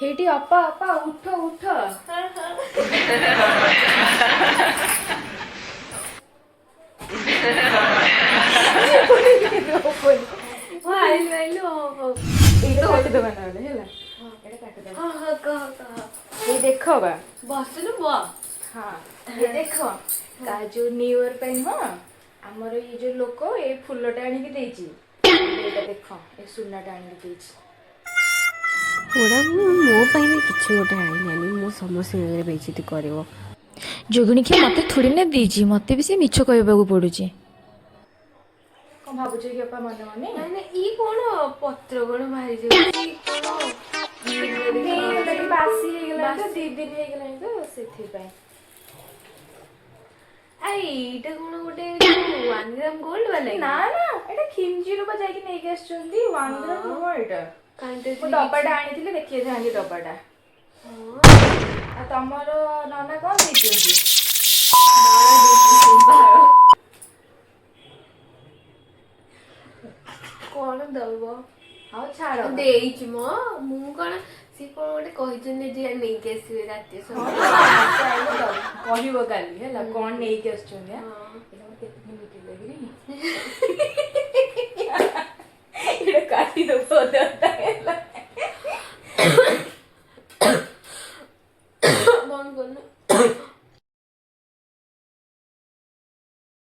Hattie अपा अपा उठ उठ देखो बा बसनु बा हाँ ये देखो का जो न्यू ईयर पे नुह आमर ये जो लोक ये फुलटा आनिक देछि एटा देखो ए सुनाटा आनिक देछि ओडा मो ପାଇଁ ବି କିଛି ଗୋଟେ ଆଣିଲାନି ମୁଁ ସମସ୍ତଙ୍କ ବେଇଜ୍ଜତି କରିବ जोगिनी के मते थोड़ी ना दीजी मते भी से मिछ कहबाकू पडुची कौन भाबुछ कि अपा मने मने ମାନେ ଇ କଣ ପତ୍ର କଣ ବାହାରି ଯାଉଛି बासी हे गेला तो 2 दिन हे गेला तो सेथि पय ଏଇଟା କଣ ଗୋଟେ 1 ଗ୍ରାମ ଗୋଲ୍ଡ ବାଲା ना ना एटा खिमजी रो जाई कि नै के आछचंदी 1 ग्राम हो एटा କାଣ୍ଟେ मो डब्बाटा आनिथिले देखिए जांगे डब्बाटा आ तमरो नाना कोन देइचंदी କଣ ଦବ ଆଉ ଛାଡ ଦେଇଛି ମ ମୁଁ କଣ ସେ କଣ ଗୋଟେ କହିଛନ୍ତି ଯେ ନେଇକି ଆସିବେ ରାତି ସବୁ କହିବ କାଲି ହେଲା କଣ ନେଇକି ଆସୁଛନ୍ତି ଏଇଟା କାଟି ଦବ